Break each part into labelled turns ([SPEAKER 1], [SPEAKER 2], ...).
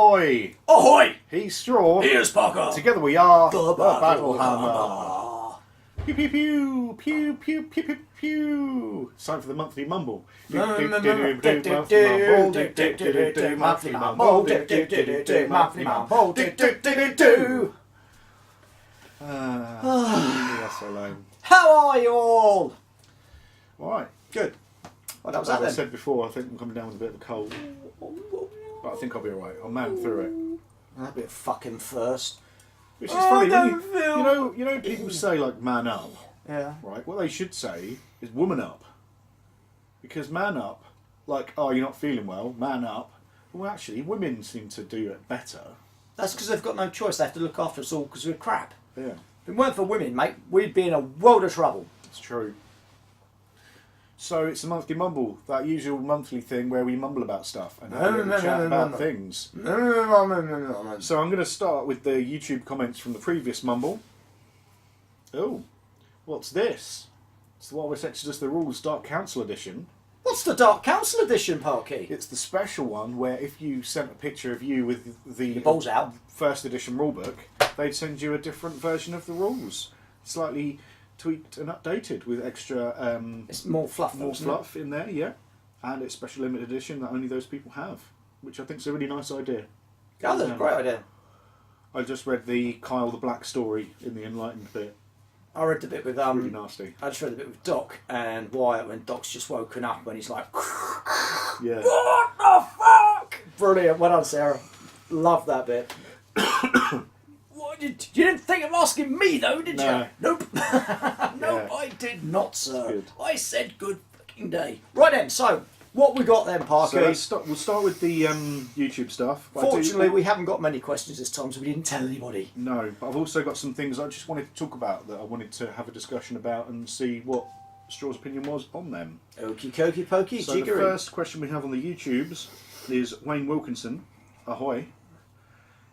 [SPEAKER 1] Ahoy!
[SPEAKER 2] Ahoy!
[SPEAKER 1] He's Straw.
[SPEAKER 2] Here's Parker.
[SPEAKER 1] Together we are
[SPEAKER 2] the
[SPEAKER 1] Battle Hammer. Pew pew pew pew pew pew pew pew. It's time for the monthly mumble.
[SPEAKER 2] Monthly mumble.
[SPEAKER 1] That's so lame.
[SPEAKER 2] How are you all?
[SPEAKER 1] Right.
[SPEAKER 2] Good. Well, that was
[SPEAKER 1] As
[SPEAKER 2] that
[SPEAKER 1] I
[SPEAKER 2] then.
[SPEAKER 1] said before, I think I'm coming down with a bit of a cold, but I think I'll be alright. I'll man through it.
[SPEAKER 2] That'd be a fucking first.
[SPEAKER 1] Which is funny.
[SPEAKER 2] I
[SPEAKER 1] When
[SPEAKER 2] don't feel-
[SPEAKER 1] you know, people say like man up,
[SPEAKER 2] Yeah.
[SPEAKER 1] right? What they should say is woman up, because man up, like, oh, you're not feeling well, man up. Well, actually, women seem to do it better.
[SPEAKER 2] That's because they've got no choice. They have to look after us all because we're crap.
[SPEAKER 1] Yeah,
[SPEAKER 2] If it weren't for women, mate, we'd be in a world of trouble.
[SPEAKER 1] it's true. So it's a monthly mumble, that usual monthly thing where we mumble about stuff and have a little chat about things. So I'm going to start with the YouTube comments from the previous mumble. Oh, what's this? It's the Walrus Exodus The Rules Dark Council Edition.
[SPEAKER 2] What's the Dark Council edition, Parky?
[SPEAKER 1] It's the special one where if you sent a picture of you with the
[SPEAKER 2] Your balls out.
[SPEAKER 1] first edition rulebook, they'd send you a different version of the rules, slightly tweaked and updated with extra
[SPEAKER 2] It's more fluff.
[SPEAKER 1] more
[SPEAKER 2] isn't
[SPEAKER 1] fluff in there, yeah. And it's special limited edition that only those people have, which I think is a really nice idea.
[SPEAKER 2] it? Oh, that's a great idea.
[SPEAKER 1] I just read the Kyle the Black story in the Enlightened bit.
[SPEAKER 2] I read the bit with
[SPEAKER 1] Really nasty.
[SPEAKER 2] I just read the bit with Doc and Wyatt when Doc's just woken up and he's like,
[SPEAKER 1] Yeah.
[SPEAKER 2] "What the fuck?" Brilliant. Well done, Sarah. Love that bit. What, you didn't think of asking me though, did
[SPEAKER 1] No.
[SPEAKER 2] you? Nope. Nope,
[SPEAKER 1] Yeah.
[SPEAKER 2] I did not, sir.
[SPEAKER 1] Good.
[SPEAKER 2] I said good fucking day. Right then, so what we got then, Parker?
[SPEAKER 1] So we'll start with the YouTube stuff. But
[SPEAKER 2] Fortunately, we haven't got many questions this time, so we didn't tell anybody.
[SPEAKER 1] No, but I've also got some things I just wanted to talk about that I wanted to have a discussion about and see what Straw's opinion was on them.
[SPEAKER 2] Okie dokie pokey,
[SPEAKER 1] So the
[SPEAKER 2] jiggery.
[SPEAKER 1] first question we have on the YouTubes is Wayne Wilkinson. Ahoy.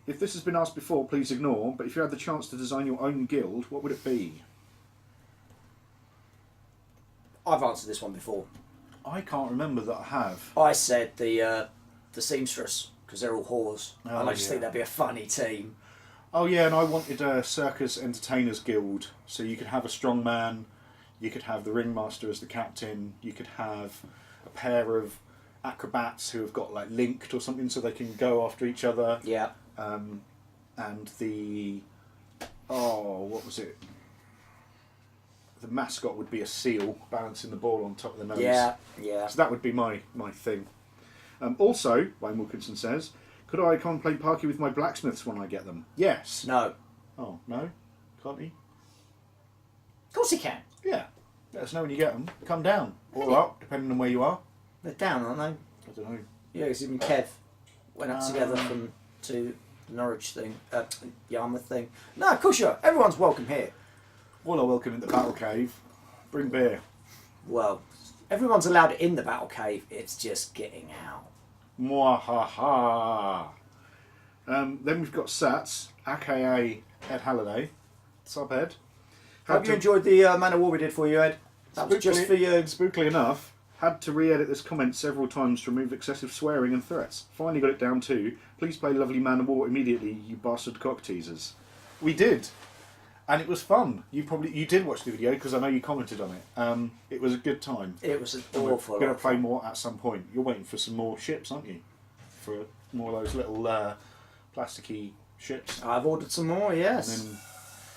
[SPEAKER 1] If this has been asked before, please ignore, but if you had the chance to design your own guild, what would it be?
[SPEAKER 2] I've answered this one before.
[SPEAKER 1] I can't remember that I have.
[SPEAKER 2] I said the seamstress because they're all whores,
[SPEAKER 1] Oh,
[SPEAKER 2] and I just
[SPEAKER 1] yeah.
[SPEAKER 2] think that'd be a funny team.
[SPEAKER 1] Oh yeah, and I wanted a circus entertainers guild, so you could have a strong man, you could have the ringmaster as the captain, you could have a pair of acrobats who have got like linked or something so they can go after each other.
[SPEAKER 2] Yeah.
[SPEAKER 1] And the what was it? The mascot would be a seal balancing the ball on top of the nose.
[SPEAKER 2] Yeah. Yeah.
[SPEAKER 1] So that would be my thing. Also, Wayne Wilkinson says, could I play Parky with my blacksmiths when I get them? Yes.
[SPEAKER 2] No.
[SPEAKER 1] Oh, no? Can't he?
[SPEAKER 2] Of course he can.
[SPEAKER 1] Yeah. Let us know when you get them. Come down. Or up, depending on where you are.
[SPEAKER 2] They're down, aren't they?
[SPEAKER 1] I don't know.
[SPEAKER 2] Yeah, because even Kev went up together to the Norwich thing, Yarmouth thing. No, of course you are. Everyone's welcome here.
[SPEAKER 1] All are welcome in the battle cave. Bring beer.
[SPEAKER 2] Well, everyone's allowed in the battle cave. It's just getting out.
[SPEAKER 1] Mwahaha. Then we've got Sats, aka Ed Halliday. Sub Ed.
[SPEAKER 2] Hope you enjoyed the Man of War we did for you, Ed. That was just for you.
[SPEAKER 1] Spookily enough, had to re-edit this comment several times to remove excessive swearing and threats. Finally got it down to, please play Lovely Man of War immediately, you bastard cock teasers. We did. And it was fun. You did watch the video because I know you commented on it. It was a good time.
[SPEAKER 2] It was an
[SPEAKER 1] And we're
[SPEAKER 2] awful.
[SPEAKER 1] going to play more at some point. You're waiting for some more ships, aren't you? For more of those little plasticky ships.
[SPEAKER 2] I've ordered some more, yes.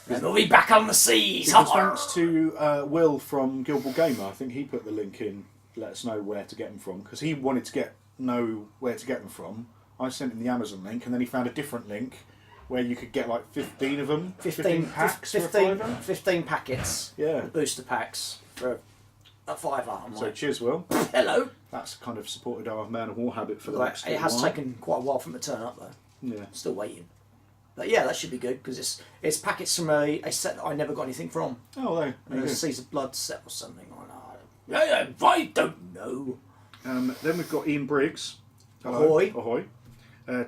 [SPEAKER 1] And
[SPEAKER 2] And we'll be back on the seas.
[SPEAKER 1] because thanks to Will from Guild Ball Gamer, I think he put the link in. Let us know where to get them from because he wanted to know where to get them from. I sent him the Amazon link, and then he found a different link where you could get like 15 of them, 15 packs,
[SPEAKER 2] 15,
[SPEAKER 1] for a £5.
[SPEAKER 2] 15 packets.
[SPEAKER 1] Yeah.
[SPEAKER 2] Booster packs for a £5. I'm
[SPEAKER 1] So
[SPEAKER 2] like,
[SPEAKER 1] cheers, Will.
[SPEAKER 2] hello.
[SPEAKER 1] That's kind of supported our Man of War habit for the
[SPEAKER 2] Like,
[SPEAKER 1] next
[SPEAKER 2] it has
[SPEAKER 1] while.
[SPEAKER 2] taken quite a while for them to turn up though.
[SPEAKER 1] Yeah.
[SPEAKER 2] Still waiting. But yeah, that should be good because it's packets from a set that I never got anything from.
[SPEAKER 1] Oh, there you
[SPEAKER 2] A
[SPEAKER 1] go.
[SPEAKER 2] Seas of Blood set or something. I don't know.
[SPEAKER 1] Then we've got Ian Briggs.
[SPEAKER 2] Ahoy.
[SPEAKER 1] Ahoy.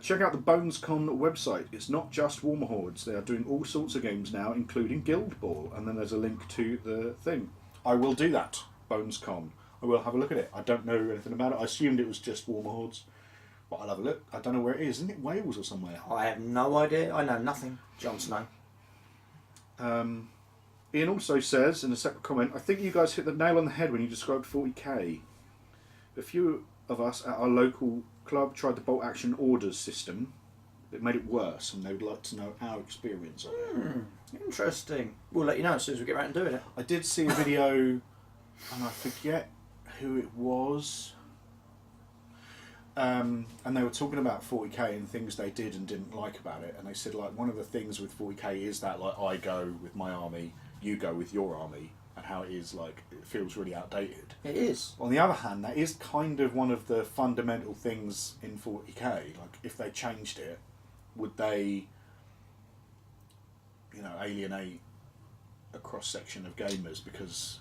[SPEAKER 1] Check out the BonesCon website. It's not just Warmer Hordes. They are doing all sorts of games now, including Guild Ball. And then there's a link to the thing. I will do that, BonesCon. I will have a look at it. I don't know anything about it. I assumed it was just Warmer Hordes. But I'll have a look. I don't know where it is. Isn't it Wales or somewhere?
[SPEAKER 2] I have no idea. I know nothing. Jon Snow.
[SPEAKER 1] Ian also says in a separate comment, I think you guys hit the nail on the head when you described 40k. A few of us at our local club tried the bolt action orders system. It made it worse, and they would like to know our experience of it.
[SPEAKER 2] Interesting. We'll let you know as soon as we get around to doing it.
[SPEAKER 1] I did see a video, and I forget who it was. And they were talking about 40k and things they did and didn't like about it, and they said like one of the things with 40k is that like I go with my army, you go with your army, and how it is like it feels really outdated.
[SPEAKER 2] It is.
[SPEAKER 1] On the other hand, that is kind of one of the fundamental things in 40k. Like if they changed it, would they, you know, alienate a cross section of gamers? Because,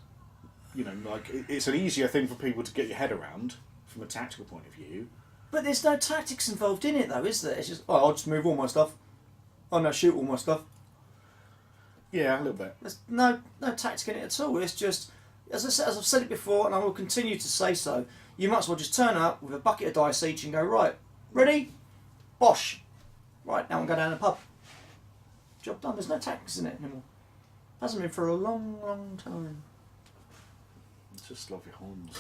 [SPEAKER 1] you know, like it's an easier thing for people to get your head around from a tactical point of view.
[SPEAKER 2] But there's no tactics involved in it, though, is there? It's just, oh, I'll just move all my stuff. Oh, no, shoot all my stuff.
[SPEAKER 1] Yeah, a little bit.
[SPEAKER 2] There's no tactic in it at all. It's just, as I've said it before, and I will continue to say so, you might as well just turn up with a bucket of dice each and go, right, ready? Bosh. Right, now I'm going down the pub. Job done. There's no tactics in it anymore. Hasn't been for a long, long time.
[SPEAKER 1] I just love your horns.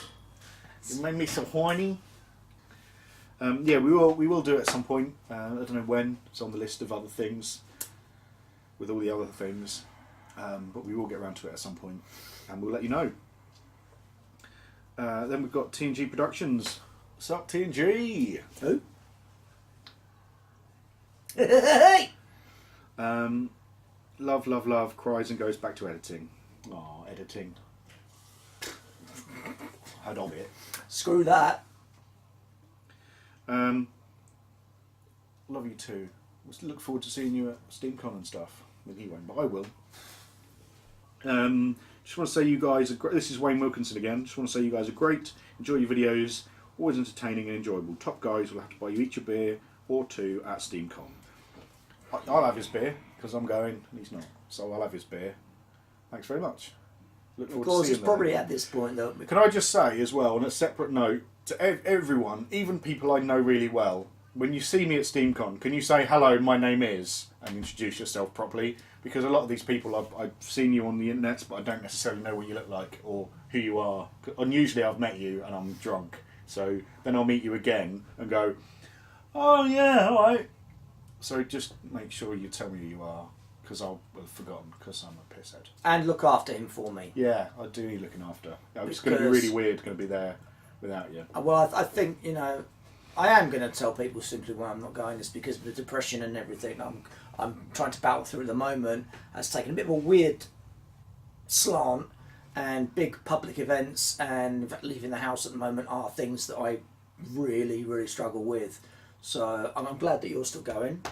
[SPEAKER 1] You made me so horny. Yeah, we will do it at some point. I don't know when. It's on the list of other things, with all the other things. But we will get around to it at some point, and we'll let you know. Then we've got TNG Productions. What's up, TNG?
[SPEAKER 2] Who? Hey!
[SPEAKER 1] Love, love, love. Cries and goes back to editing. Oh, editing. Heard of it.
[SPEAKER 2] Screw that.
[SPEAKER 1] Love you too. Look forward to seeing you at SteamCon and stuff. Well, you won't, but I will. Just want to say you guys are great. This is Wayne Wilkinson again. Just want to say you guys are great. Enjoy your videos. Always entertaining and enjoyable. Top guys. We'll have to buy you each a beer or two at SteamCon. I'll have his beer because I'm going and he's not. So I'll have his beer. Thanks very much. Look forward
[SPEAKER 2] Of course,
[SPEAKER 1] to seeing
[SPEAKER 2] it's probably
[SPEAKER 1] them.
[SPEAKER 2] at this point, though.
[SPEAKER 1] Can I just say as well, on a separate note, to everyone, even people I know really well, when you see me at SteamCon, can you say, hello, my name is, and introduce yourself properly? Because a lot of these people, I've seen you on the internet, but I don't necessarily know what you look like or who you are. And usually I've met you and I'm drunk. So then I'll meet you again and go, oh yeah, all right. So just make sure you tell me who you are, because I'll have forgotten, because I'm a pisshead.
[SPEAKER 2] And look after him for me.
[SPEAKER 1] Yeah, I do need looking after. It's going to be really weird going to be there without you.
[SPEAKER 2] Well, I think, you know, I am going to tell people simply why I'm not going. It's because of the depression and everything I'm trying to battle through at the moment. Has taken a bit of a weird slant, and big public events and leaving the house at the moment are things that I really, really struggle with. So I'm glad that you're still going.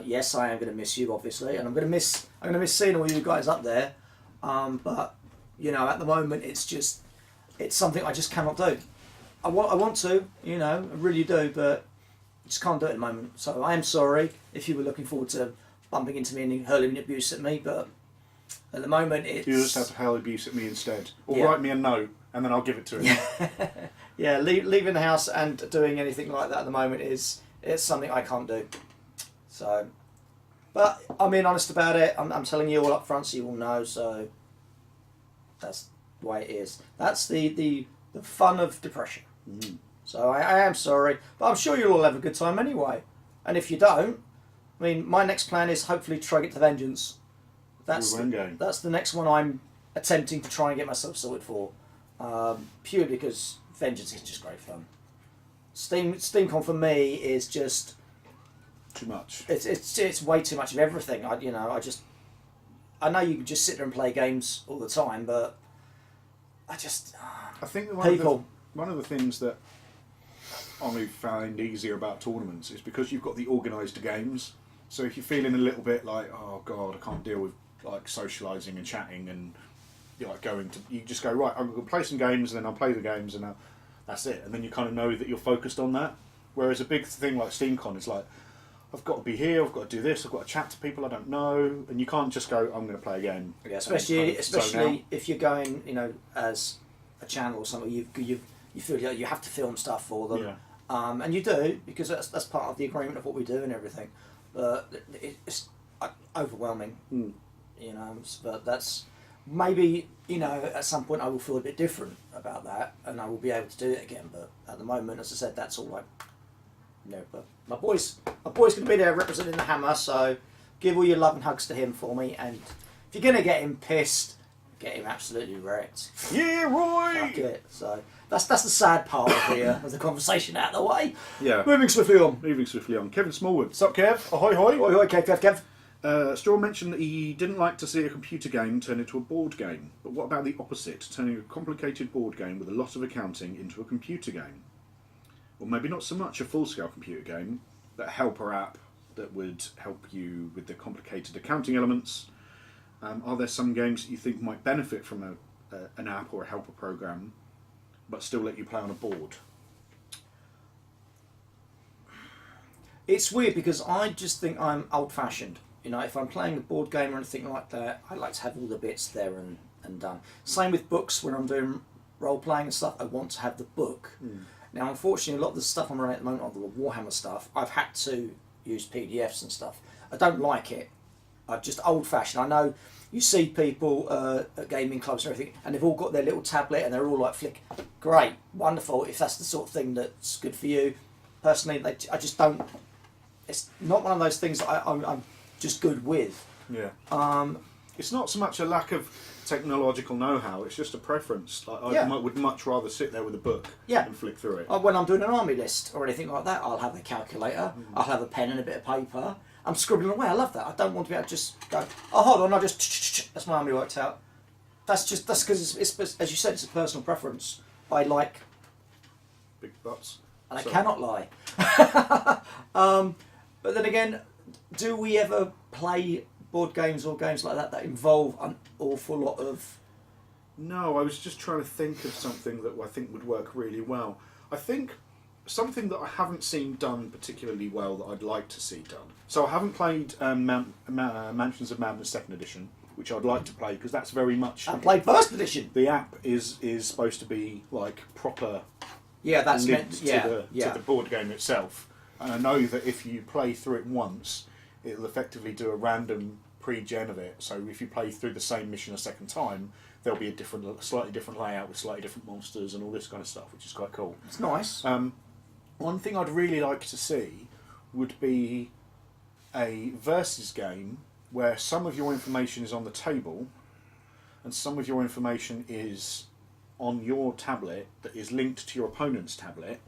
[SPEAKER 2] Yes, I am going to miss you, obviously, and I'm going to miss seeing all you guys up there. But you know, at the moment, it's something I just cannot do. I want to, you know, I really do, but I just can't do it at the moment. So I am sorry if you were looking forward to bumping into me and hurling abuse at me, but at the moment it's...
[SPEAKER 1] You just have to hurl abuse at me instead. Or
[SPEAKER 2] Yeah.
[SPEAKER 1] write me a note, and then I'll give it to him.
[SPEAKER 2] Yeah, leaving the house and doing anything like that at the moment it's something I can't do. So, but I'm being honest about it. I'm telling you all up front so you all know, so that's the way it is. That's the fun of depression.
[SPEAKER 1] Mm.
[SPEAKER 2] So I am sorry, but I'm sure you'll all have a good time anyway. And if you don't, I mean, my next plan is hopefully to try and get to Vengeance. That's the next one I'm attempting to try and get myself sorted for. Purely because Vengeance is just great fun. SteamCon for me is just
[SPEAKER 1] too much.
[SPEAKER 2] It's way too much of everything. I know you can just sit there and play games all the time, but I
[SPEAKER 1] think
[SPEAKER 2] people.
[SPEAKER 1] One of the things that I find easier about tournaments is because you've got the organised games. So if you're feeling a little bit like, oh god, I can't deal with like socialising and chatting and you just go, right, I'm going to play some games and then I'll play the games and that's it. And then you kind of know that you're focused on that. Whereas a big thing like SteamCon is like, I've got to be here, I've got to do this, I've got to chat to people I don't know, and you can't just go, I'm going to play a game.
[SPEAKER 2] Yeah, especially if you're going, you know, as a channel or something, you feel like you have to film stuff for them.
[SPEAKER 1] Yeah.
[SPEAKER 2] And you do, because that's part of the agreement of what we do and everything. But it's overwhelming, you know. But that's maybe, you know, at some point I will feel a bit different about that, and I will be able to do it again. But at the moment, as I said, that's all right. No, but my boy's going to be there representing the Hammer, so give all your love and hugs to him for me. And if you're going to get him pissed, get him absolutely wrecked.
[SPEAKER 1] Yeah, Roy!
[SPEAKER 2] Fuck it. So that's the sad part of the conversation out of the way.
[SPEAKER 1] Yeah.
[SPEAKER 2] Moving swiftly on.
[SPEAKER 1] Kevin Smallwood. What's up, Kev? Ahoy, hoy.
[SPEAKER 2] Oi, oi, Kev.
[SPEAKER 1] Straw mentioned that he didn't like to see a computer game turn into a board game. But what about the opposite? Turning a complicated board game with a lot of accounting into a computer game? Or maybe not so much a full-scale computer game, but a helper app that would help you with the complicated accounting elements. Are there some games that you think might benefit from an app or a helper program, but still let you play on a board?
[SPEAKER 2] It's weird because I just think I'm old-fashioned. You know, if I'm playing a board game or anything like that, I like to have all the bits there and done. Same with books. When I'm doing role-playing and stuff, I want to have the book. Now, unfortunately, a lot of the stuff I'm running at the moment, on the Warhammer stuff, I've had to use PDFs and stuff. I don't like it. I'm just old-fashioned. I know you see people at gaming clubs and everything, and they've all got their little tablet and they're all like flick. Great, wonderful. If that's the sort of thing that's good for you, personally, I just don't. It's not one of those things that I'm just good with.
[SPEAKER 1] Yeah. It's not so much a lack of technological know-how, it's just a preference. I would much rather sit there with a book and flick through it.
[SPEAKER 2] When I'm doing an army list or anything like that, I'll have a calculator, I'll have a pen and a bit of paper. I'm scribbling away, I love that. I don't want to be able to just go, oh, hold on, that's my army worked out. That's because, it's, as you said, it's a personal preference. I like...
[SPEAKER 1] big butts.
[SPEAKER 2] And I cannot lie. But then again, do we ever play board games or games like that involve an awful lot of...
[SPEAKER 1] No, I was just trying to think of something that I think would work really well. I think something that I haven't seen done particularly well that I'd like to see done. So I haven't played Mansions of Madness 2nd Edition, which I'd like to play because that's very much...
[SPEAKER 2] I played 1st Edition!
[SPEAKER 1] The app is supposed to be like proper...
[SPEAKER 2] Yeah, that's
[SPEAKER 1] linked to the board game itself. And I know that if you play through it once, it'll effectively do a random pre-gen of it. So if you play through the same mission a second time, there'll be a slightly different layout with slightly different monsters and all this kind of stuff, which is quite cool.
[SPEAKER 2] It's nice.
[SPEAKER 1] One thing I'd really like to see would be a versus game where some of your information is on the table and some of your information is on your tablet that is linked to your opponent's tablet,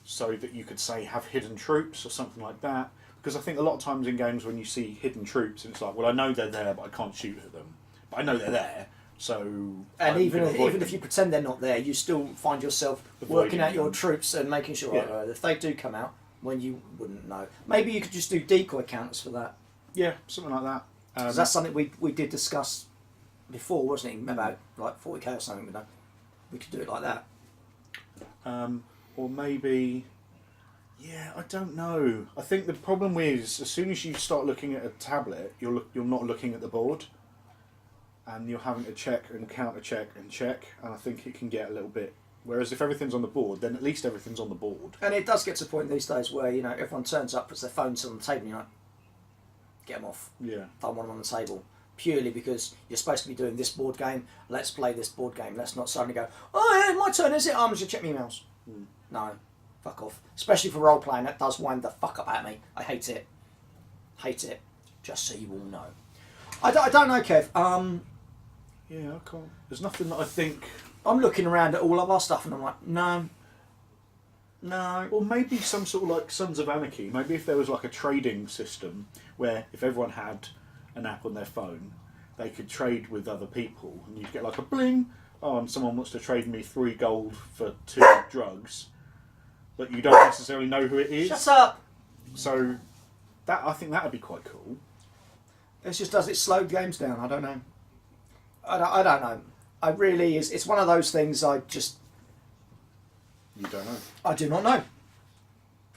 [SPEAKER 1] so that you could say have hidden troops or something like that. Because I think a lot of times in games when you see hidden troops, and it's like, well, I know they're there, but I can't shoot at them. But I know they're there, so...
[SPEAKER 2] And even if you pretend they're not there, you still find yourself working out your troops and making sure if they do come out when you wouldn't know. Maybe you could just do decoy counters for that.
[SPEAKER 1] Yeah, something like that.
[SPEAKER 2] 'Cause that's something we did discuss before, wasn't it? About like 40k or something. We could do it like that.
[SPEAKER 1] Or maybe... Yeah, I don't know. I think the problem is, as soon as you start looking at a tablet, you're not looking at the board, and you're having to check and counter check and check, and I think it can get a little bit... Whereas if everything's on the board, then at least everything's on the board.
[SPEAKER 2] And it does get to a point these days where, you know, everyone turns up, puts their phones on the table, and you're like, get them off.
[SPEAKER 1] Yeah.
[SPEAKER 2] Don't want them on the table. Purely because you're supposed to be doing this board game, let's play this board game. Let's not suddenly go, oh yeah, my turn, is it? I'm just check my emails. No. Fuck off. Especially for role playing, that does wind the fuck up at me. I hate it. Hate it. Just so you all know. I don't know, Kev.
[SPEAKER 1] Yeah, I can't. There's nothing that I think.
[SPEAKER 2] I'm looking around at all of our stuff and I'm like, no.
[SPEAKER 1] Or maybe some sort of like Sons of Anarchy. Maybe if there was like a trading system where if everyone had an app on their phone, they could trade with other people, and you'd get like a bling. Oh, and someone wants to trade me 3 gold for 2 drugs. But you don't necessarily know who it is.
[SPEAKER 2] Shut up!
[SPEAKER 1] So, I think that would be quite cool.
[SPEAKER 2] It just does it slow games down. I don't know. I don't know. I really is. It's one of those things. I just.
[SPEAKER 1] You don't know.
[SPEAKER 2] I do not know.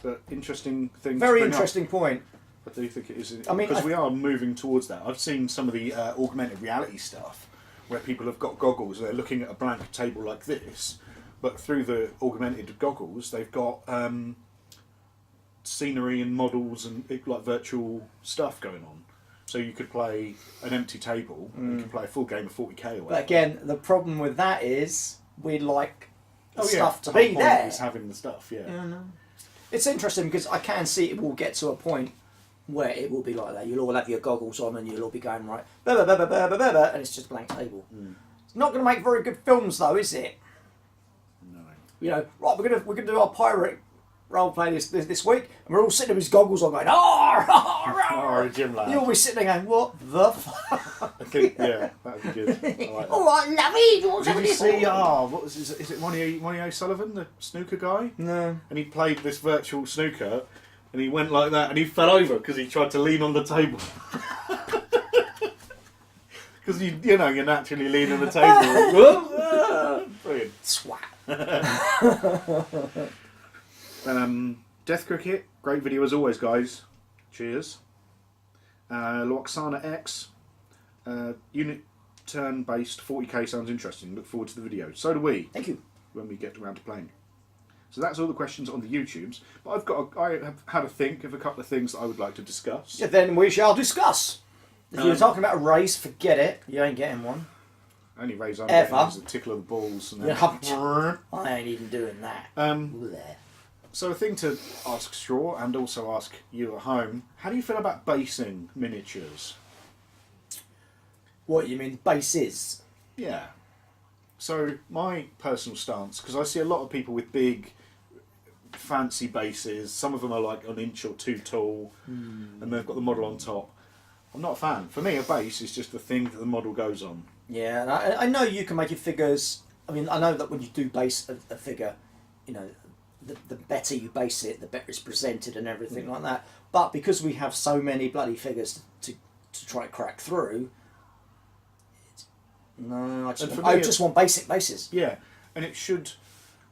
[SPEAKER 1] But interesting thing.
[SPEAKER 2] Very interesting point.
[SPEAKER 1] I do think it is.
[SPEAKER 2] I mean,
[SPEAKER 1] because we are moving towards that. I've seen some of the augmented reality stuff where people have got goggles and they're looking at a blank table like this, but through the augmented goggles, they've got scenery and models and like virtual stuff going on. So you could play an empty table, you could play a full game of 40k or whatever.
[SPEAKER 2] But again, the problem with that is we'd like the stuff to be there.
[SPEAKER 1] Is having the stuff,
[SPEAKER 2] No. It's interesting because I can see it will get to a point where it will be like that. You'll all have your goggles on and you'll all be going right, and it's just a blank table. It's not going to make very good films, though, is it?
[SPEAKER 1] No.
[SPEAKER 2] You know, right? We're gonna do our pirate role play this week, and we're all sitting with his goggles on, going, "Oh,
[SPEAKER 1] Jim lad."
[SPEAKER 2] You'll be sitting there going, "What the fuck?"
[SPEAKER 1] I think, that would be good. I like that.
[SPEAKER 2] All right, lovey.
[SPEAKER 1] Did you see? What was is it? Monty O'Sullivan, the snooker guy?
[SPEAKER 2] No.
[SPEAKER 1] And he played this virtual snooker, and he went like that, and he fell over because he tried to lean on the table. Because you're naturally lean on the table. Brilliant.
[SPEAKER 2] Swat.
[SPEAKER 1] Death Cricket, great video as always, guys. Cheers. Loxana X, unit turn-based 40k sounds interesting. Look forward to the video. So do we.
[SPEAKER 2] Thank you.
[SPEAKER 1] When we get around to playing. So that's all the questions on the YouTubes. But I have had a think of a couple of things that I would like to discuss.
[SPEAKER 2] Yeah, then we shall discuss. If you're talking about a race, forget it. You ain't getting one.
[SPEAKER 1] Only raise I'm
[SPEAKER 2] Ever.
[SPEAKER 1] getting is a tickle of the balls. And then
[SPEAKER 2] I ain't even doing that.
[SPEAKER 1] So a thing to ask Straw and also ask you at home, how do you feel about basing miniatures?
[SPEAKER 2] What, you mean bases?
[SPEAKER 1] Yeah. So my personal stance, because I see a lot of people with big, fancy bases, some of them are like an inch or two tall, and they've got the model on top. I'm not a fan. For me, a base is just the thing that the model goes on.
[SPEAKER 2] Yeah, and I know you can make your figures. I mean, I know that when you do base a figure, you know, the better you base it, the better it's presented and everything like that. But because we have so many bloody figures to try and crack through, I just want basic bases.
[SPEAKER 1] Yeah, and it should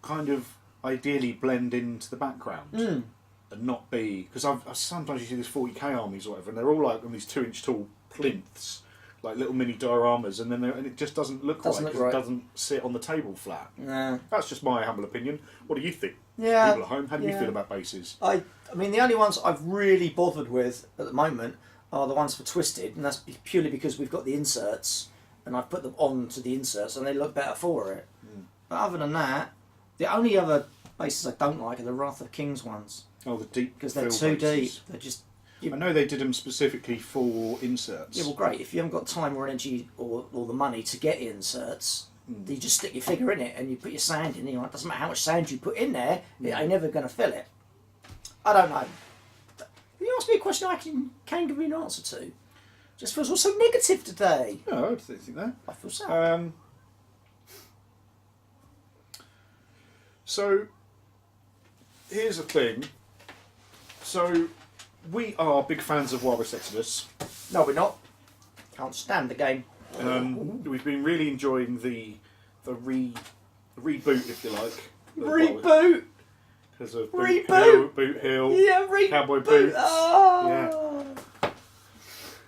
[SPEAKER 1] kind of ideally blend into the background and not be, because sometimes you see these 40k armies or whatever, and they're all like on these 2-inch tall plinths, like little mini dioramas, and it just doesn't look right because it doesn't sit on the table flat.
[SPEAKER 2] No.
[SPEAKER 1] That's just my humble opinion. What do you think?
[SPEAKER 2] Yeah.
[SPEAKER 1] People at home, how do you feel about bases?
[SPEAKER 2] I mean, the only ones I've really bothered with at the moment are the ones for Twisted, and that's purely because we've got the inserts, and I've put them onto the inserts, and they look better for it. But other than that, the only other bases I don't like are the Wrath of Kings ones.
[SPEAKER 1] Oh, the deep,
[SPEAKER 2] because they're too
[SPEAKER 1] bases.
[SPEAKER 2] deep. They're just.
[SPEAKER 1] I know they did them specifically for inserts.
[SPEAKER 2] Yeah, well, great. If you haven't got time or energy or the money to get inserts, you just stick your figure in it and you put your sand in. It doesn't matter how much sand you put in there, it ain't never going to fill it. I don't know. You asked me a question I can't give you an answer to. Just feels all so negative today.
[SPEAKER 1] No, I don't think that.
[SPEAKER 2] I feel sad.
[SPEAKER 1] So, here's the thing. So, we are big fans of Walrus Exodus.
[SPEAKER 2] No, we're not. Can't stand the game.
[SPEAKER 1] We've been really enjoying the reboot, if you like.
[SPEAKER 2] Reboot?
[SPEAKER 1] Because of
[SPEAKER 2] Reboot?
[SPEAKER 1] Boot Hill,
[SPEAKER 2] Yeah, reboot.
[SPEAKER 1] Cowboy Boots.
[SPEAKER 2] Oh.
[SPEAKER 1] Yeah.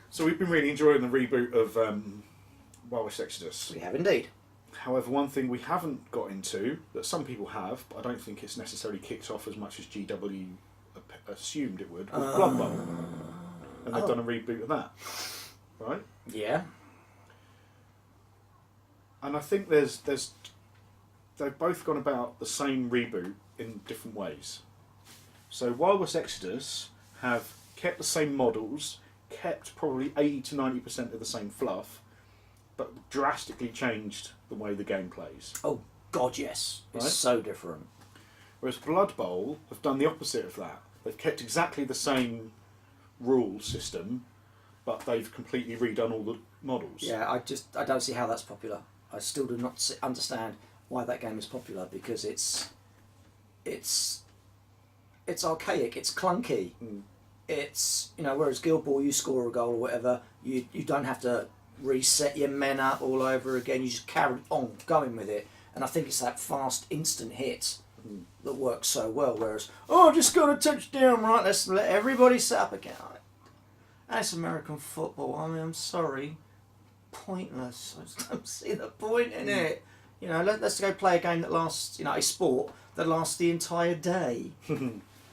[SPEAKER 1] So we've been really enjoying the reboot of Walrus Exodus.
[SPEAKER 2] We have indeed.
[SPEAKER 1] However, one thing we haven't got into, that some people have, but I don't think it's necessarily kicked off as much as GW assumed it would, was Blood Bowl. And they've done a reboot of that. Right?
[SPEAKER 2] Yeah.
[SPEAKER 1] And I think they've both gone about the same reboot in different ways. So Walrus Exodus have kept the same models, kept probably 80 to 90% of the same fluff, but drastically changed the way the game plays.
[SPEAKER 2] Oh, God, yes. It's
[SPEAKER 1] Right?
[SPEAKER 2] so different.
[SPEAKER 1] Whereas Blood Bowl have done the opposite of that. They've kept exactly the same rule system, but they've completely redone all the models.
[SPEAKER 2] Yeah, I don't see how that's popular. I still do not understand why that game is popular, because it's archaic, it's clunky. It's, whereas Guild Ball, you score a goal or whatever, you don't have to reset your men up all over again, you just carry on going with it. And I think it's that fast instant hit that works so well, whereas, I just got a touchdown, right, let's let everybody set up again. That's American football. I mean, I'm sorry, pointless. I just don't see the point in it. You know, let's go play a game that lasts, you know, a sport that lasts the entire day.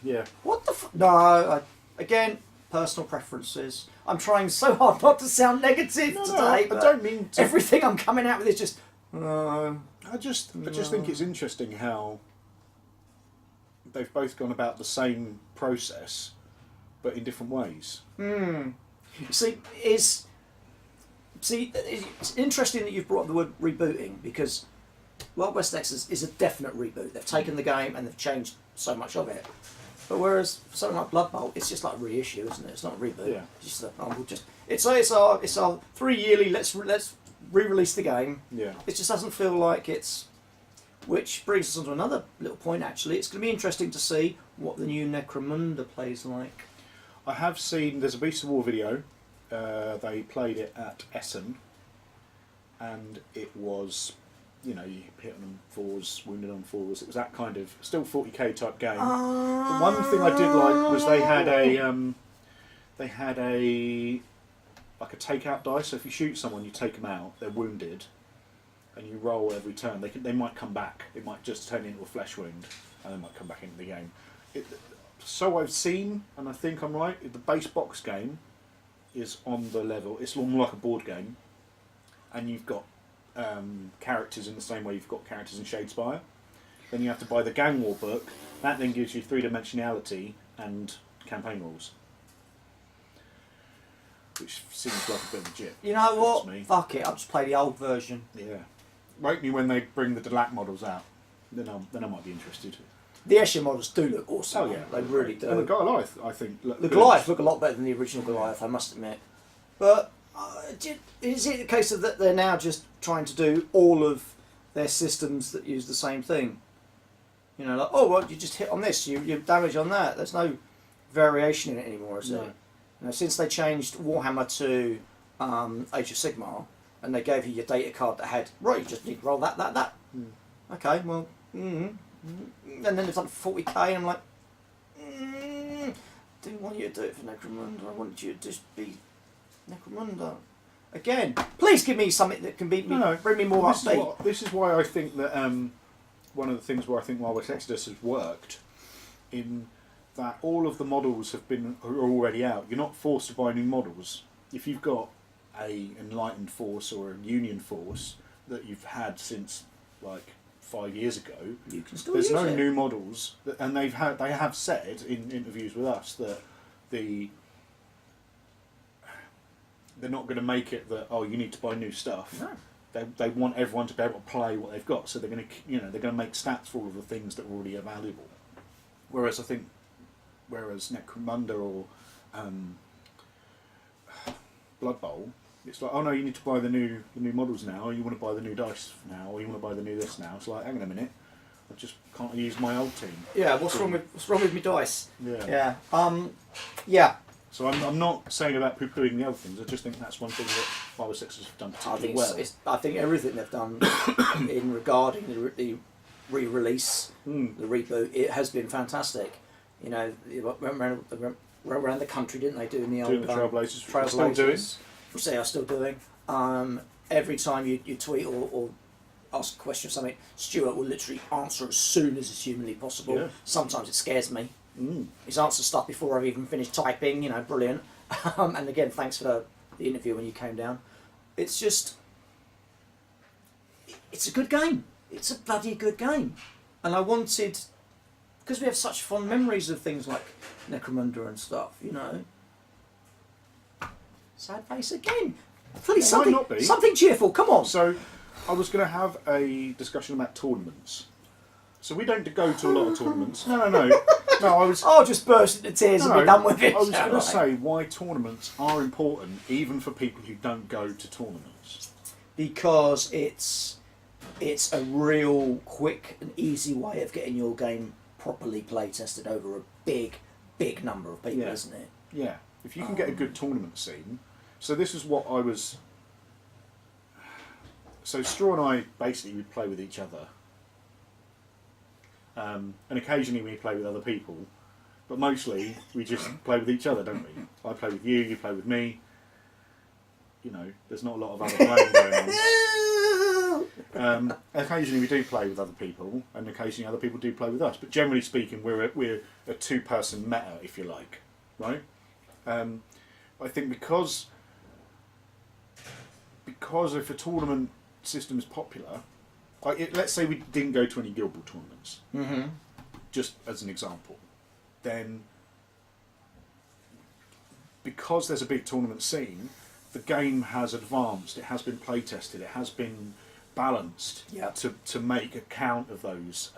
[SPEAKER 1] Yeah.
[SPEAKER 2] What the No, again, personal preferences. I'm trying so hard not to sound negative today.
[SPEAKER 1] I don't mean to.
[SPEAKER 2] Everything I'm coming out with is just.
[SPEAKER 1] I just think it's interesting how they've both gone about the same process, but in different ways.
[SPEAKER 2] See, it's interesting that you've brought up the word rebooting, because Wild West X is a definite reboot. They've taken the game and they've changed so much of it. But whereas for something like Blood Bowl, it's just like a reissue, isn't it? It's not a reboot.
[SPEAKER 1] Yeah.
[SPEAKER 2] It's just it's our 3 yearly. Let's re-release the game.
[SPEAKER 1] Yeah.
[SPEAKER 2] It just doesn't feel like it's. Which brings us on to another little point. Actually, it's going to be interesting to see what the new Necromunda plays like.
[SPEAKER 1] I have seen. There's a Beast of War video. They played it at Essen, and it was, you know, you hit on 4s, wounded on 4s. It was that kind of still 40k type game. The one thing I did like was they had a like a takeout dice. So if you shoot someone, you take them out. They're wounded, and you roll every turn. They might come back. It might just turn into a flesh wound, and they might come back into the game. So I've seen, and I think I'm right. The base box game is on the level. It's more like a board game, and you've got characters in the same way you've got characters in Shadespire. Then you have to buy the Gang War book. That then gives you 3-dimensionality and campaign rules, which seems like a bit of a jip.
[SPEAKER 2] You know what?
[SPEAKER 1] Me.
[SPEAKER 2] Fuck it. I'll just play the old version.
[SPEAKER 1] Yeah. Wait me when they bring the Delac models out. Then I might be interested.
[SPEAKER 2] The Escher models do look awesome.
[SPEAKER 1] Oh yeah,
[SPEAKER 2] they really do.
[SPEAKER 1] And the Goliath, I think.
[SPEAKER 2] The Goliath look a lot better than the original Goliath, I must admit. But is it a case of that they're now just trying to do all of their systems that use the same thing? You know, like, oh well, you just hit on this, you damage on that. There's no variation in it anymore, is there? You know, since they changed Warhammer to Age of Sigmar, and they gave you your data card that had, right, you just need to roll that. Okay, well, and then it's like 40k, and I'm like, didn't want you to do it for Necromunda. I wanted you to just be Necromunda. Again, please give me something that can beat me, bring me more upbeat.
[SPEAKER 1] This is why I think that one of the things where I think Wild West Exodus has worked, in that all of the models are already out. You're not forced to buy new models. If you've got a Enlightened force or a Union force that you've had since like 5 years ago,
[SPEAKER 2] you can still
[SPEAKER 1] there's
[SPEAKER 2] use
[SPEAKER 1] no
[SPEAKER 2] it.
[SPEAKER 1] new models, and they have said in interviews with us that they're not going to make it that you need to buy new stuff.
[SPEAKER 2] No.
[SPEAKER 1] They want everyone to be able to play what they've got, so they're going to make stats for all of the things that already are valuable. Whereas Necromunda or Blood Bowl, it's like, oh no, you need to buy the new models now, or you want to buy the new dice now, or you want to buy the new this now. It's like, hang on a minute, I just can't use my old team.
[SPEAKER 2] Yeah, what's wrong with my dice?
[SPEAKER 1] Yeah.
[SPEAKER 2] Yeah.
[SPEAKER 1] So I'm not saying about poo-pooing the other things. I just think that's one thing that Wild West Exodus have done particularly well.
[SPEAKER 2] I think everything they've done in regarding the re-release, the reboot, it has been fantastic. You know, they went around the country, didn't they? Doing the old
[SPEAKER 1] Trailblazers. Still doing.
[SPEAKER 2] Which they are still doing. Every time you tweet or ask a question or something, Stuart will literally answer as soon as it's humanly possible.
[SPEAKER 1] Yeah.
[SPEAKER 2] Sometimes it scares me. He's answered stuff before I've even finished typing. You know, brilliant. And again, thanks for the interview when you came down. It's just, it's a good game. It's a bloody good game. And I wanted, because we have such fond memories of things like Necromunda and stuff, you know. Sad face again. Please, something cheerful. Come on.
[SPEAKER 1] So, I was going to have a discussion about tournaments. So we don't go to a lot of tournaments. No.
[SPEAKER 2] I'll just burst into tears and be done with it.
[SPEAKER 1] I was going to say why tournaments are important, even for people who don't go to tournaments.
[SPEAKER 2] Because it's a real quick and easy way of getting your game properly play tested over a big number of people, isn't it?
[SPEAKER 1] Yeah. If you can get a good tournament scene. So this is what I was. So Straw and I basically would play with each other. And occasionally we play with other people, but mostly we just play with each other, don't we? I play with you play with me. You know, there's not a lot of other playing going Occasionally we do play with other people, and occasionally other people do play with us. But generally speaking, we're a two-person meta, if you like, right? I think because if a tournament system is popular, let's say we didn't go to any Guild Ball tournaments, just as an example, then because there's a big tournament scene, the game has advanced, it has been play tested, it has been balanced to make account of those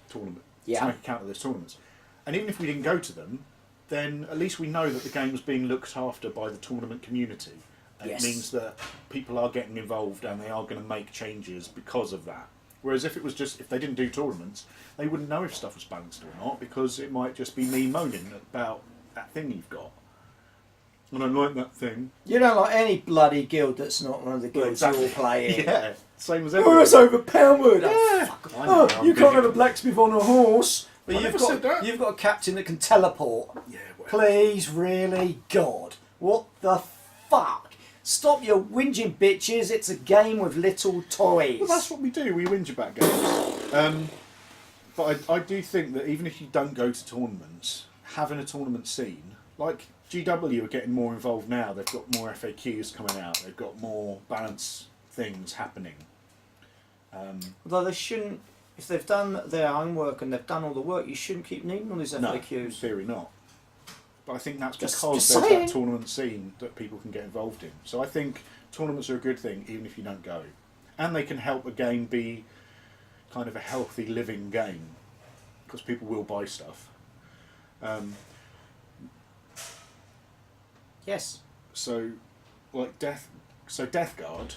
[SPEAKER 1] tournaments. To make account of those tournaments. And even if we didn't go to them, then at least we know that the game's being looked after by the tournament community. And it means that people are getting involved and they are going to make changes because of that. Whereas if they didn't do tournaments, they wouldn't know if stuff was balanced or not, because it might just be me moaning about that thing you've got. I don't like that thing.
[SPEAKER 2] You don't like any bloody guild that's not one of the guilds you all play in.
[SPEAKER 1] Yeah, same as everyone.
[SPEAKER 2] Oh, it's overpowered.
[SPEAKER 1] Yeah.
[SPEAKER 2] You can't have a blacksmith on a horse. But
[SPEAKER 1] you've
[SPEAKER 2] got a captain that can teleport.
[SPEAKER 1] Yeah, well.
[SPEAKER 2] Please, really, God, what the fuck? Stop your whinging, bitches. It's a game with little toys.
[SPEAKER 1] Well, that's what we do. We whinge about games. But I do think that even if you don't go to tournaments, having a tournament scene, like GW are getting more involved now. They've got more FAQs coming out. They've got more balance things happening.
[SPEAKER 2] Although they shouldn't, if they've done their homework and they've done all the work, you shouldn't keep needing all these FAQs.
[SPEAKER 1] No, in theory not. But I think that's
[SPEAKER 2] Just
[SPEAKER 1] because there's that tournament scene that people can get involved in. So I think tournaments are a good thing, even if you don't go. And they can help a game be kind of a healthy living game, because people will buy stuff.
[SPEAKER 2] Yes.
[SPEAKER 1] So, like Death Guard,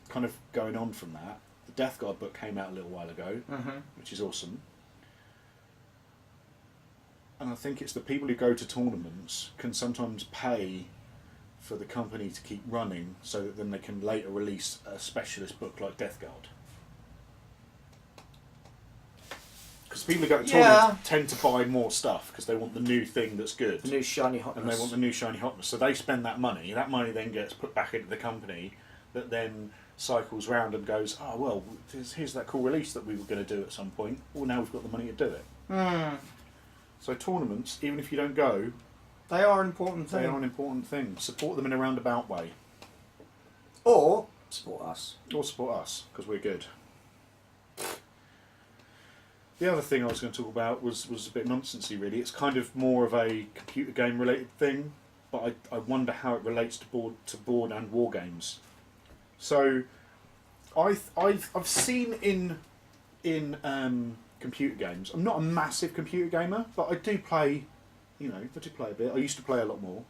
[SPEAKER 1] kind of going on from that, the Death Guard book came out a little while ago, which is awesome. And I think it's the people who go to tournaments can sometimes pay for the company to keep running, so that then they can later release a specialist book like Death Guard. Because people who go to tournaments tend to buy more stuff because they want the new thing that's good.
[SPEAKER 2] The new shiny hotness.
[SPEAKER 1] And they want the new shiny hotness. So they spend that money. That money then gets put back into the company that then cycles round and goes, oh, well, here's that cool release that we were going to do at some point. Well, now we've got the money to do it. So tournaments, even if you don't go...
[SPEAKER 2] They are an important thing.
[SPEAKER 1] They are an important thing. Support them in a roundabout way.
[SPEAKER 2] Or support us.
[SPEAKER 1] Or support us, because we're good. The other thing I was going to talk about was a bit nonsensy, really. It's kind of more of a computer game related thing, but I wonder how it relates to board and war games. So, I've seen in computer games. I'm not a massive computer gamer, but I do play. I do play a bit. I used to play a lot more.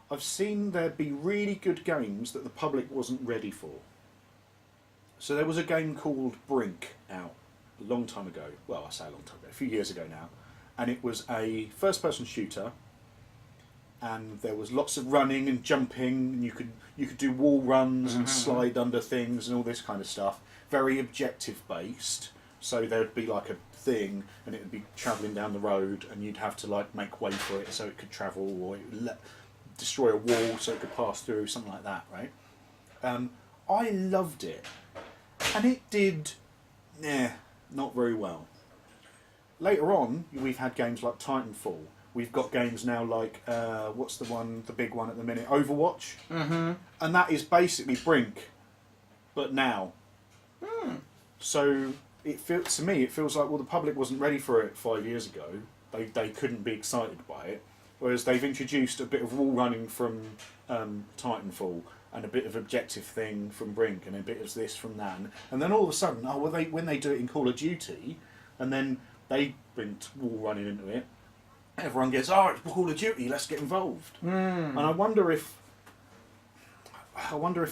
[SPEAKER 1] I've seen there be really good games that the public wasn't ready for. So there was a game called Brink out a long time ago. Well, I say a long time ago, a few years ago now. And it was a first-person shooter. And there was lots of running and jumping. And you could do wall runs and slide under things and all this kind of stuff. Very objective-based. So there would be like a thing, and it would be travelling down the road, and you'd have to like make way for it so it could travel, or it would destroy a wall so it could pass through, something like that, right? I loved it, and it did, not very well. Later on, we've had games like Titanfall. We've got games now like what's the big one at the minute, Overwatch, and that is basically Brink, but now. So. It feels like, well, the public wasn't ready for it 5 years ago. They couldn't be excited by it. Whereas they've introduced a bit of wall running from Titanfall, and a bit of objective thing from Brink, and a bit of this from that. And then all of a sudden, when they do it in Call of Duty, and then they bring wall running into it, everyone gets, it's Call of Duty, let's get involved. And I wonder if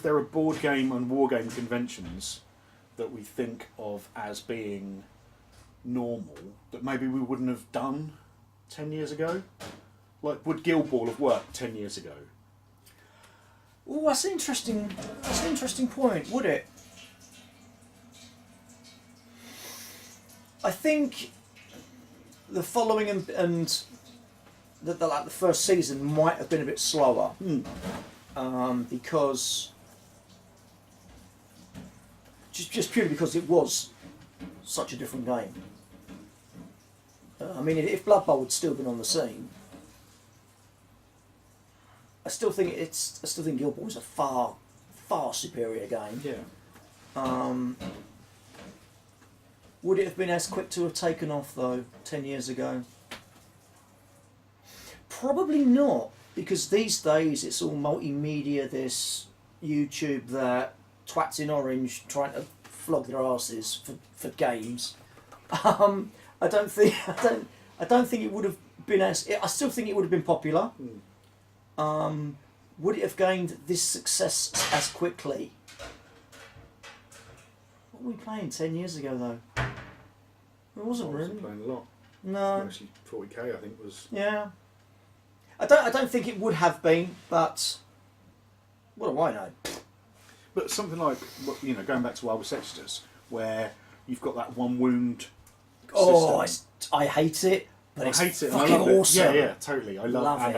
[SPEAKER 1] there are board game and war game conventions that we think of as being normal that maybe we wouldn't have done 10 years ago? Like, would Guild Ball have worked 10 years ago?
[SPEAKER 2] Oh, that's an interesting point, would it? I think the following and the first season might have been a bit slower. Because just purely because it was such a different game. I mean, if Blood Bowl had still been on the scene, I still think Guild Ball is a far superior game.
[SPEAKER 1] Yeah.
[SPEAKER 2] Would it have been as quick to have taken off though 10 years ago? Probably not, because these days it's all multimedia, this YouTube, that twats in orange trying to flog their asses for games. I don't think it would have been as. I still think it would have been popular. Would it have gained this success as quickly? What were we playing 10 years ago though? It wasn't really.
[SPEAKER 1] Playing a lot.
[SPEAKER 2] No.
[SPEAKER 1] Actually, 40k I think was.
[SPEAKER 2] Yeah. I don't think it would have been, but what do I know?
[SPEAKER 1] But something like, going back to Wild West Exodus, where you've got that one wound.
[SPEAKER 2] Oh,
[SPEAKER 1] system.
[SPEAKER 2] I hate it, but
[SPEAKER 1] I
[SPEAKER 2] it's
[SPEAKER 1] hate it.
[SPEAKER 2] fucking
[SPEAKER 1] I love it.
[SPEAKER 2] awesome.
[SPEAKER 1] Yeah, totally. I love
[SPEAKER 2] it.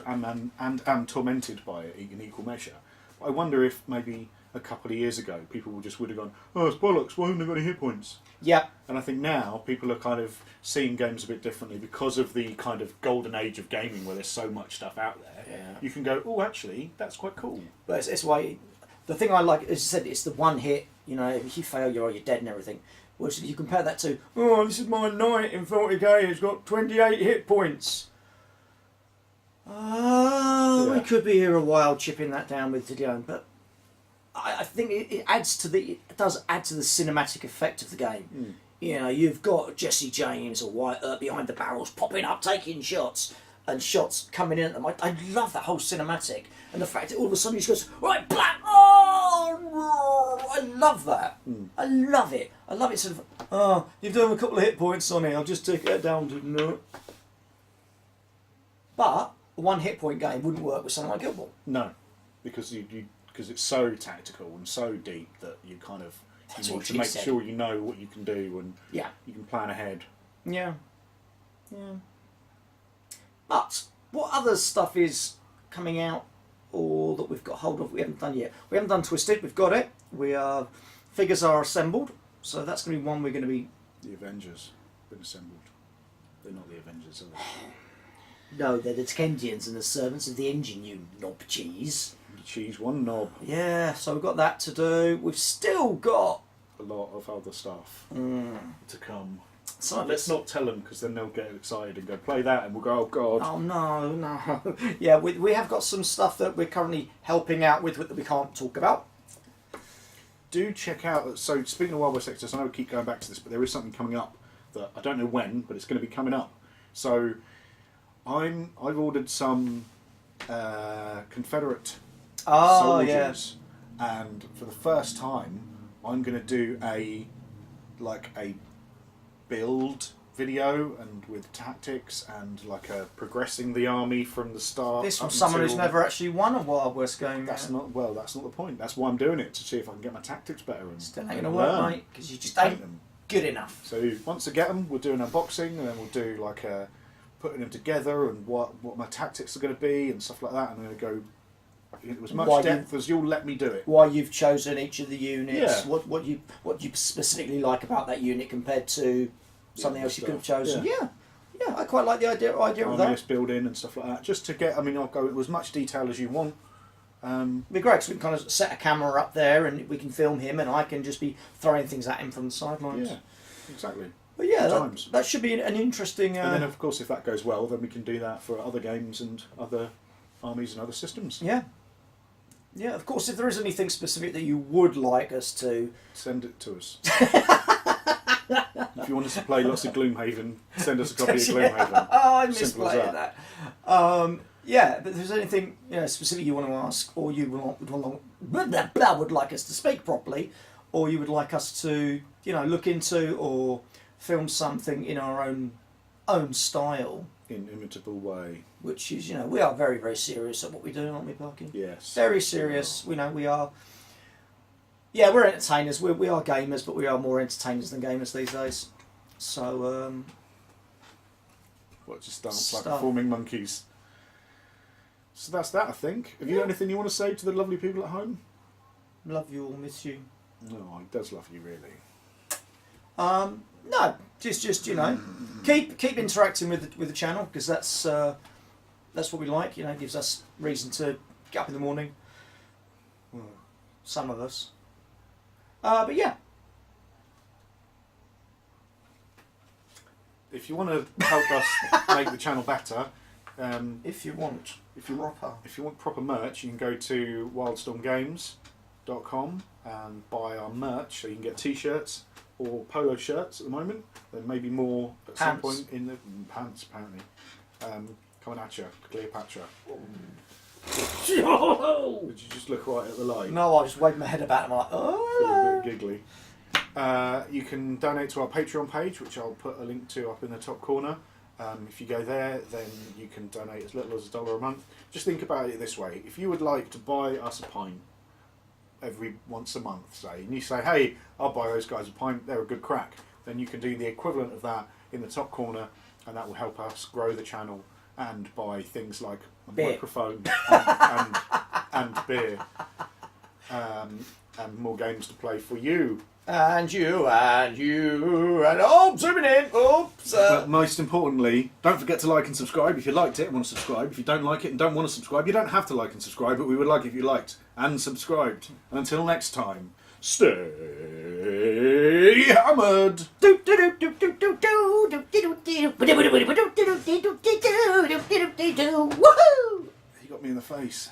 [SPEAKER 1] and am tormented by it in equal measure. I wonder if maybe a couple of years ago people would have gone, "Oh, it's bollocks. Why haven't they got any hit points?"
[SPEAKER 2] Yeah.
[SPEAKER 1] And I think now people are kind of seeing games a bit differently because of the kind of golden age of gaming where there's so much stuff out there.
[SPEAKER 2] Yeah.
[SPEAKER 1] You can go, "Oh, actually, that's quite cool."
[SPEAKER 2] But it's why the thing I like, as I said, it's the one hit. If you fail, you're dead and everything. Which if you compare that to, this is my knight in 40k. It's got 28 hit points. We could be here a while chipping that down with Didion, but I think it does add to the cinematic effect of the game. You've got Jesse James or Wyatt Earp behind the barrels, popping up, taking shots, and shots coming in at them. I love that whole cinematic, and the fact that all of a sudden he just goes, right, black, I love that. I love it. I love it sort of, you've done a couple of hit points on it, I'll just take that down to no. But a one hit point game wouldn't work with something like Guild Ball.
[SPEAKER 1] No, because because it's so tactical and so deep that you kind of need to make sure you know what you can do and you can plan ahead.
[SPEAKER 2] Yeah. But what other stuff is coming out or that we've got hold of we haven't done yet? We haven't done Twisted, we've got it. Figures are assembled, so that's going to be one we're going to be...
[SPEAKER 1] The Avengers been assembled. They're not the Avengers, are they?
[SPEAKER 2] No, they're the Tkendians and the servants of the engine, you knob cheese.
[SPEAKER 1] Cheese, one knob.
[SPEAKER 2] Yeah, so we've got that to do. We've still got...
[SPEAKER 1] a lot of other stuff to come.
[SPEAKER 2] So
[SPEAKER 1] let's not tell them, because then they'll get excited and go play that, and we'll go, oh god.
[SPEAKER 2] Oh no. Yeah, we have got some stuff that we're currently helping out with that we can't talk about.
[SPEAKER 1] Do check out. So speaking of Wild West Exodus, I know we keep going back to this, but there is something coming up that I don't know when, but it's going to be coming up. So I've ordered some Confederate soldiers, and for the first time, I'm going to do a build video and with tactics and like a progressing the army from the start.
[SPEAKER 2] This from someone who's never actually won a Wild West game.
[SPEAKER 1] That's not the point. That's why I'm doing it, to see if I can get my tactics better. And
[SPEAKER 2] still ain't gonna work, mate, because you just ain't good enough.
[SPEAKER 1] So once I get them, we'll do an unboxing, and then we'll do like a putting them together and what my tactics are going to be and stuff like that. And I'm going to go as much depth as you'll let me do it.
[SPEAKER 2] Why you've chosen each of the units?
[SPEAKER 1] Yeah.
[SPEAKER 2] What you specifically like about that unit compared to something else you could have chosen? Yeah, I quite like the idea of that.
[SPEAKER 1] Building and stuff like that. Just to get, I'll go with as much detail as you want.
[SPEAKER 2] It'd be great because we can kind of set a camera up there and we can film him, and I can just be throwing things at him from the sidelines.
[SPEAKER 1] Yeah, exactly.
[SPEAKER 2] But that should be an interesting.
[SPEAKER 1] And then, of course, if that goes well, then we can do that for other games and other armies and other systems.
[SPEAKER 2] Yeah. Yeah, of course, if there is anything specific that you would like us to...
[SPEAKER 1] Send it to us. If you want us to play lots of Gloomhaven, send us a copy of Gloomhaven.
[SPEAKER 2] Oh, I miss playing that. Yeah, but if there's anything specific you want to ask, or you would like us to speak properly, or you would like us to look into or film something in our own style,
[SPEAKER 1] inimitable way,
[SPEAKER 2] which is we are very, very serious at what we do, aren't we, Parkin?
[SPEAKER 1] Yes,
[SPEAKER 2] very serious. We are. Yeah, we're entertainers. We are gamers, but we are more entertainers than gamers these days. So
[SPEAKER 1] just dance like performing monkeys. So that's that, I think. Have you got anything you want to say to the lovely people at home?
[SPEAKER 2] Love you all, miss you.
[SPEAKER 1] No, he does love you, really.
[SPEAKER 2] No, just you know, keep interacting with the channel, because that's what we like. You know, it gives us reason to get up in the morning. Some of us. But yeah.
[SPEAKER 1] If you want to help us make the channel better,
[SPEAKER 2] if you want
[SPEAKER 1] proper merch, you can go to wildstormgames.com and buy our merch. So you can get t-shirts or polo shirts at the moment. There may be more at some point in the pants, apparently. Coming at you, Cleopatra. Did you just look right at the light?
[SPEAKER 2] No, I just waved my head about and I'm like, oh.
[SPEAKER 1] A bit giggly. You can donate to our Patreon page, which I'll put a link to up in the top corner. If you go there, then you can donate as little as $1 a month. Just think about it this way. If you would like to buy us a pint every once a month, say, and you say, hey, I'll buy those guys a pint, they're a good crack, then you can do the equivalent of that in the top corner, and that will help us grow the channel and buy things like a microphone and beer, and more games to play for you.
[SPEAKER 2] And oh, zooming in. Oops.
[SPEAKER 1] But most importantly, don't forget to like and subscribe if you liked it and want to subscribe. If you don't like it and don't want to subscribe, you don't have to like and subscribe, but we would like it if you liked and subscribed. And until next time, stay hammered.
[SPEAKER 2] Woohoo!
[SPEAKER 1] You got me in the face.